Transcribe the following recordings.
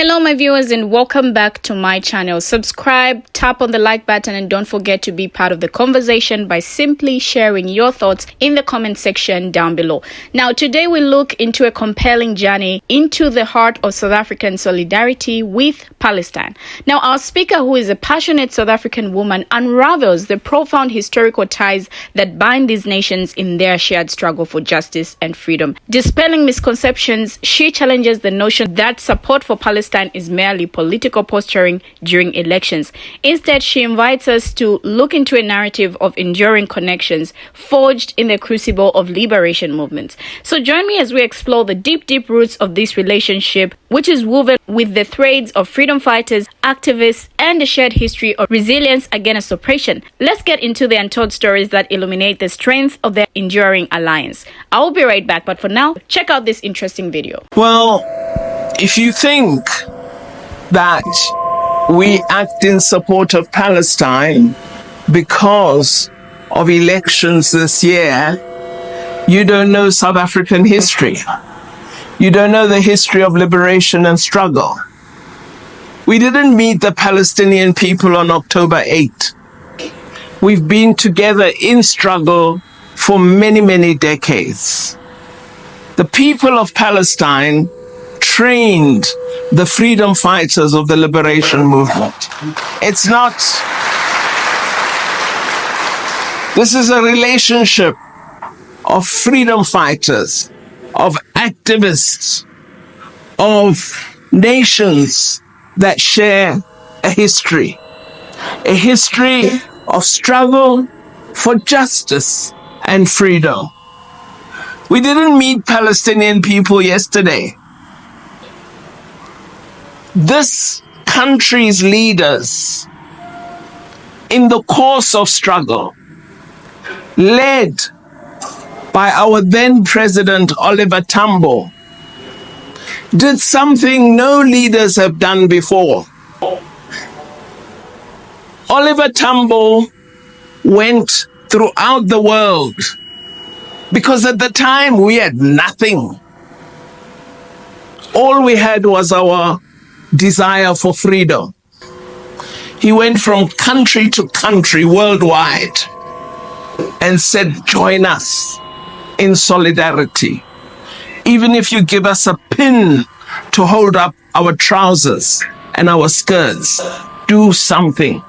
Hello my viewers and welcome back to my channel. Subscribe, tap on the like button and don't forget to be part of the conversation by simply sharing your thoughts in the comment section down below. Now today we look into a compelling journey into the heart of South African solidarity with Palestine. Now our speaker, who is a passionate South African woman, unravels the profound historical ties that bind these nations in their shared struggle for justice and freedom. Dispelling misconceptions, she challenges the notion that support for Palestine is merely political posturing during elections. Instead, she invites us to look into a narrative of enduring connections forged in the crucible of liberation movements. So join me as we explore the deep roots of this relationship, which is woven with the threads of freedom fighters, activists, and a shared history of resilience against oppression. Let's get into the untold stories that illuminate the strength of their enduring alliance. I will be right back, but for now, check out this interesting video. Well, if you think that we act in support of Palestine because of elections this year, you don't know South African history. You don't know the history of liberation and struggle. We didn't meet the Palestinian people on October 8. We've been together in struggle for many decades. The people of Palestine trained the freedom fighters of the liberation movement. This is a relationship of freedom fighters, of activists, of nations that share a history of struggle for justice and freedom. We didn't meet Palestinian people yesterday. This country's leaders, in the course of struggle, led by our then President Oliver Tambo, did something no leaders have done before. Oliver Tambo went throughout the world because at the time we had nothing. All we had was our desire for freedom. He went from country to country worldwide and said, join us in solidarity. Even if you give us a pin to hold up our trousers and our skirts, do something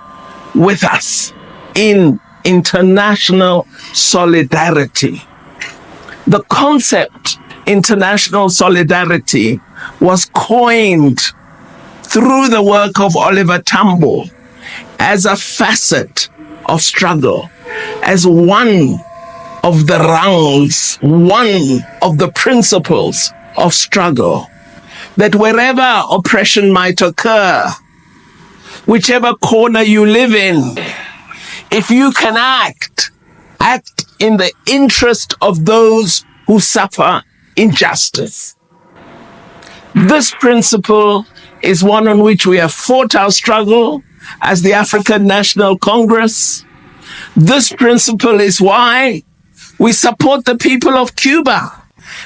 with us in international solidarity. The concept international solidarity was coined through the work of Oliver Tambo as a facet of struggle, as one of the rungs, one of the principles of struggle, that wherever oppression might occur, whichever corner you live in, if you can act in the interest of those who suffer injustice. This principle is one on which we have fought our struggle as the African National Congress. This principle is why we support the people of Cuba,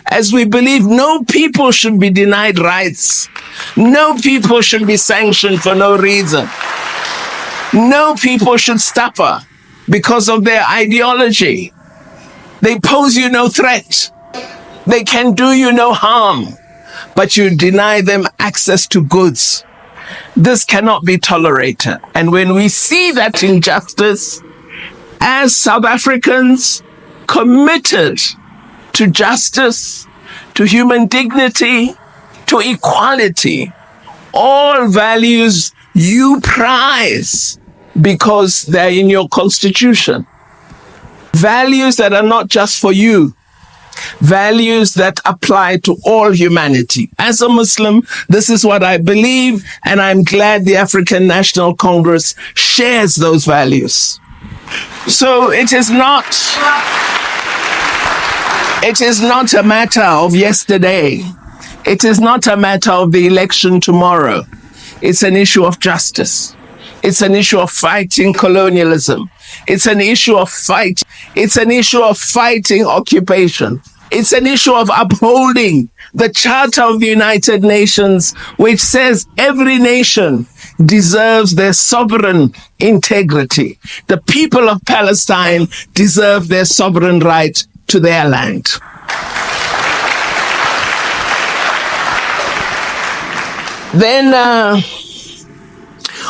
as we believe no people should be denied rights. No people should be sanctioned for no reason. No people should suffer because of their ideology. They pose you no threat. They can do you no harm, but you deny them access to goods. This cannot be tolerated. And when we see that injustice, as South Africans committed to justice, to human dignity, to equality, all values you prize because they're in your constitution. Values that are not just for you, values that apply to all humanity. As a Muslim, this is what I believe, and I'm glad the African National Congress shares those values. So it is not a matter of yesterday. It is not a matter of the election tomorrow. It's an issue of justice. It's an issue of fighting colonialism. It's an issue of fighting occupation. It's an issue of upholding the Charter of the United Nations, which says every nation deserves their sovereign integrity. The people of Palestine deserve their sovereign right to their land. Then,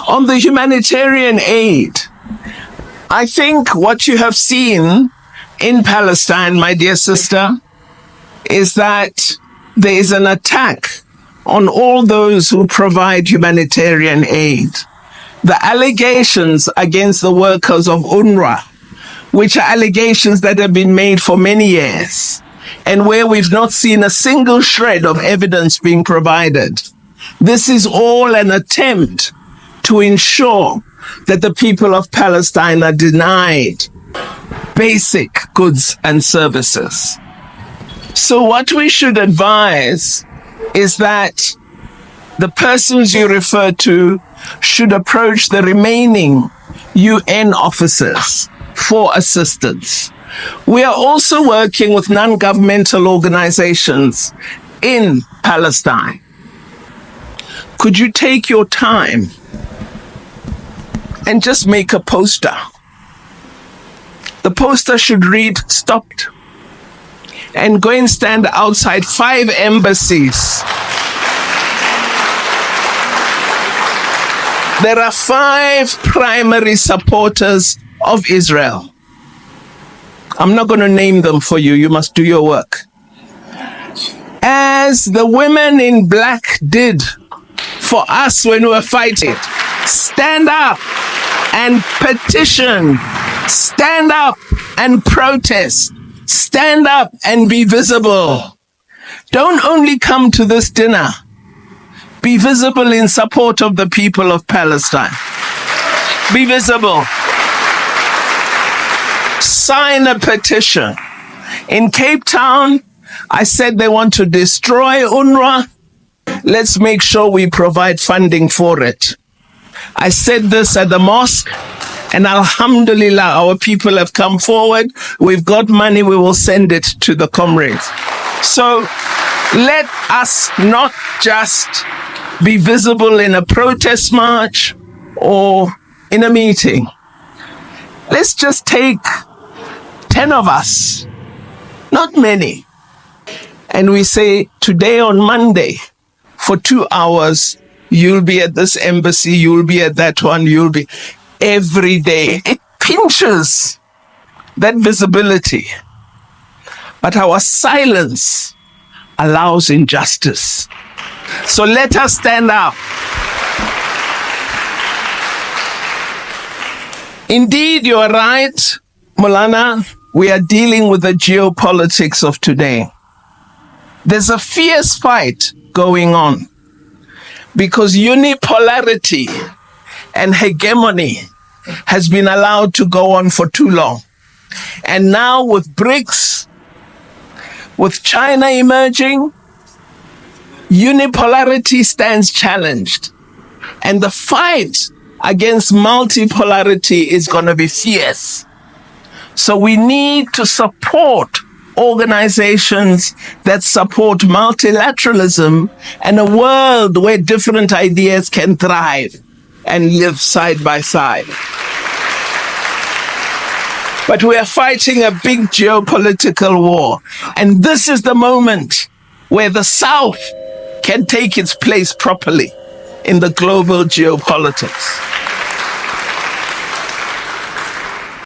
on the humanitarian aid, I think what you have seen in Palestine, my dear sister, is that there is an attack on all those who provide humanitarian aid. The allegations against the workers of UNRWA, which are allegations that have been made for many years, and where we've not seen a single shred of evidence being provided. This is all an attempt to ensure that the people of Palestine are denied basic goods and services. So what we should advise is that the persons you refer to should approach the remaining UN officers for assistance. We are also working with non-governmental organizations in Palestine. Could you take your time and just make a poster? The poster should read, "Stopped," and go and stand outside 5 embassies. There are 5 primary supporters of Israel. I'm not going to name them for you. You must do your work. As the women in black did for us when we were fighting, stand up and petition. Stand up and protest. Stand up and be visible. Don't only come to this dinner. Be visible in support of the people of Palestine. Be visible. Sign a petition. In Cape Town, I said they want to destroy UNRWA. Let's make sure we provide funding for it. I said this at the mosque, and alhamdulillah, our people have come forward. We've got money, we will send it to the comrades. So let us not just be visible in a protest march or in a meeting. Let's just take 10 of us, not many, and we say, today on Monday, for 2 hours, you'll be at this embassy, you'll be at that one, you'll be every day. It pinches that visibility. But our silence allows injustice. So let us stand up. Indeed, you are right, Molana. We are dealing with the geopolitics of today. There's a fierce fight going on because unipolarity and hegemony has been allowed to go on for too long. And now with BRICS, with China emerging, unipolarity stands challenged. And the fight against multipolarity is going to be fierce. So we need to support organizations that support multilateralism and a world where different ideas can thrive and live side by side. But we are fighting a big geopolitical war. And this is the moment where the South can take its place properly in the global geopolitics.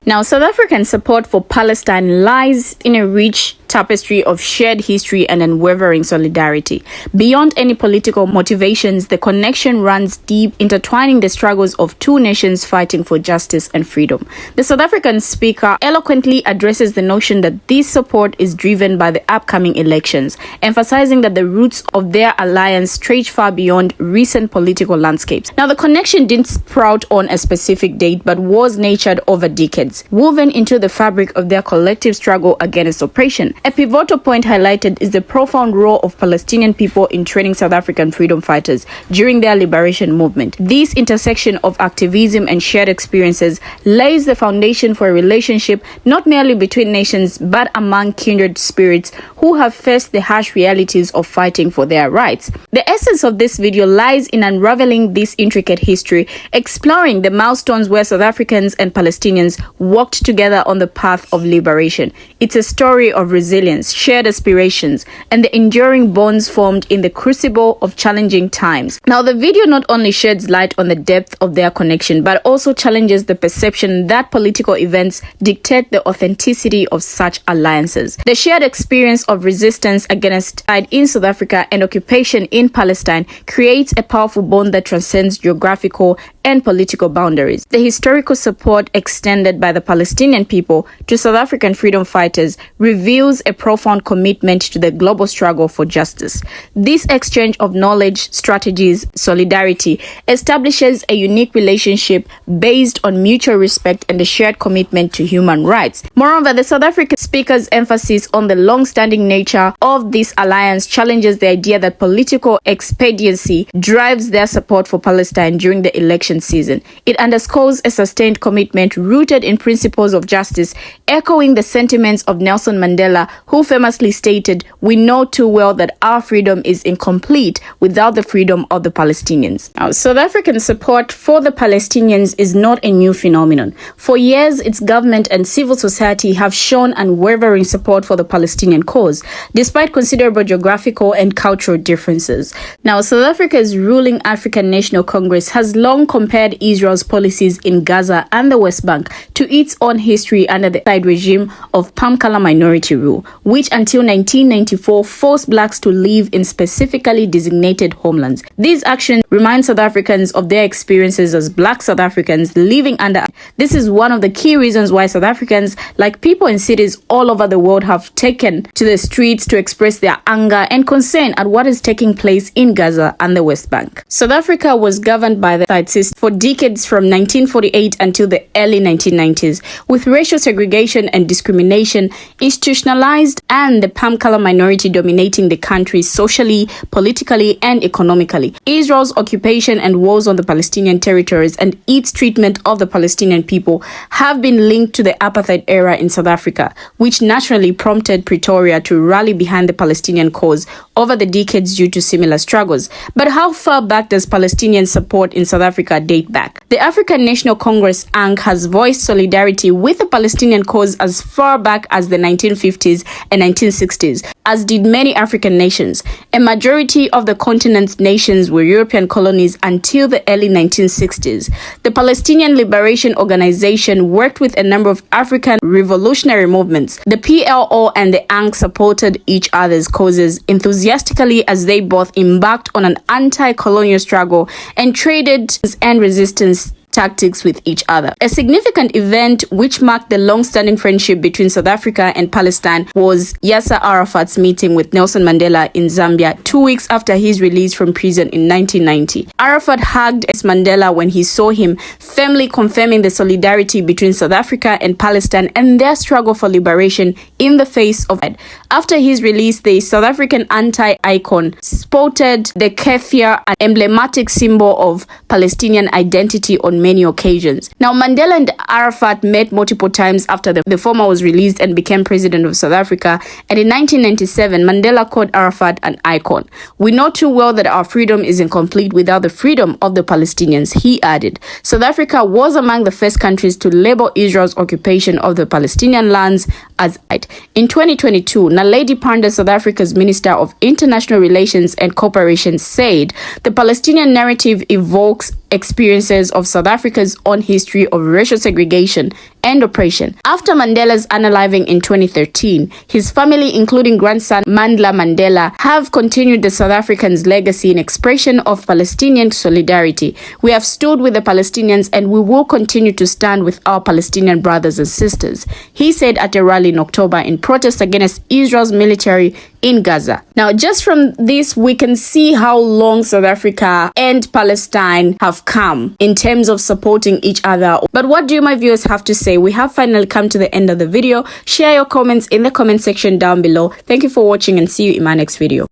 Now, South African support for Palestine lies in a rich tapestry of shared history and unwavering solidarity. Beyond any political motivations, the connection runs deep, intertwining the struggles of two nations fighting for justice and freedom. The South African speaker eloquently addresses the notion that this support is driven by the upcoming elections, emphasizing that the roots of their alliance stretch far beyond recent political landscapes. Now, the connection didn't sprout on a specific date, but was nurtured over decades, woven into the fabric of their collective struggle against oppression. A pivotal point highlighted is the profound role of Palestinian people in training South African freedom fighters during their liberation movement. This intersection of activism and shared experiences lays the foundation for a relationship not merely between nations but among kindred spirits who have faced the harsh realities of fighting for their rights. The essence of this video lies in unraveling this intricate history, exploring the milestones where South Africans and Palestinians worked together on the path of liberation. It's a story of resilience, shared aspirations, and the enduring bonds formed in the crucible of challenging times. Now, the video not only sheds light on the depth of their connection, but also challenges the perception that political events dictate the authenticity of such alliances. The shared experience of resistance against apartheid in South Africa and occupation in Palestine creates a powerful bond that transcends geographical and political boundaries. The historical support extended by the Palestinian people to South African freedom fighters reveals a profound commitment to the global struggle for justice. This exchange of knowledge, strategies, solidarity establishes a unique relationship based on mutual respect and a shared commitment to human rights. Moreover, the South African speaker's emphasis on the long-standing nature of this alliance challenges the idea that political expediency drives their support for Palestine during the election season. It underscores a sustained commitment rooted in principles of justice, echoing the sentiments of Nelson Mandela, who famously stated, "We know too well that our freedom is incomplete without the freedom of the Palestinians." Now, South African support for the Palestinians is not a new phenomenon. For years, its government and civil society have shown unwavering support for the Palestinian cause, despite considerable geographical and cultural differences. Now, South Africa's ruling African National Congress has long compared Israel's policies in Gaza and the West Bank to its own history under the apartheid regime of palm color minority rule, which until 1994 forced blacks to live in specifically designated homelands. These actions remind South Africans of their experiences as black South Africans living under. This is one of the key reasons why South Africans, like people in cities all over the world, have taken to the streets to express their anger and concern at what is taking place in Gaza and the West Bank. South Africa was governed by the apartheid system for decades from 1948 until the early 1990s, with racial segregation and discrimination institutionalized and the palm color minority dominating the country socially, politically, and economically. Israel's occupation and wars on the Palestinian territories and its treatment of the Palestinian people have been linked to the apartheid era in South Africa, which naturally prompted Pretoria to rally behind the Palestinian cause over the decades due to similar struggles. But how far back does Palestinian support in South Africa date back? The African National Congress, ANC, has voiced solidarity with the Palestinian cause as far back as the 1950s and 1960s, as did many African nations. A majority of the continent's nations were European colonies until the early 1960s. The Palestinian Liberation Organization worked with a number of African revolutionary movements. The PLO and the ANC supported each other's causes enthusiastically as they both embarked on an anti-colonial struggle and traded and resistance tactics with each other. A significant event which marked the long-standing friendship between South Africa and Palestine was Yasser Arafat's meeting with Nelson Mandela in Zambia 2 weeks after his release from prison in 1990. Arafat hugged Mandela when he saw him, firmly confirming the solidarity between South Africa and Palestine and their struggle for liberation in the face of it. After his release, the South African anti-icon sported the keffiyeh, an emblematic symbol of Palestinian identity, on many occasions. Now, Mandela and Arafat met multiple times after the former was released and became president of South Africa, and in 1997, Mandela called Arafat an icon. "We know too well that our freedom is incomplete without the freedom of the Palestinians," he added. South Africa was among the first countries to label Israel's occupation of the Palestinian lands as apartheid. In 2022, Naledi, South Africa's Minister of International Relations and Cooperation, said the Palestinian narrative evokes experiences of South Africa's own history of racial segregation and oppression. After Mandela's unaliving in 2013, his family, including grandson Mandla Mandela, have continued the South Africans' legacy in expression of Palestinian solidarity. "We have stood with the Palestinians and we will continue to stand with our Palestinian brothers and sisters," he said at a rally in October in protest against Israel's military in Gaza. Now, just from this, we can see how long South Africa and Palestine have come in terms of supporting each other. But what do my viewers have to say? We have finally come to the end of the video. Share your comments in the comment section down below. Thank you for watching and see you in my next video.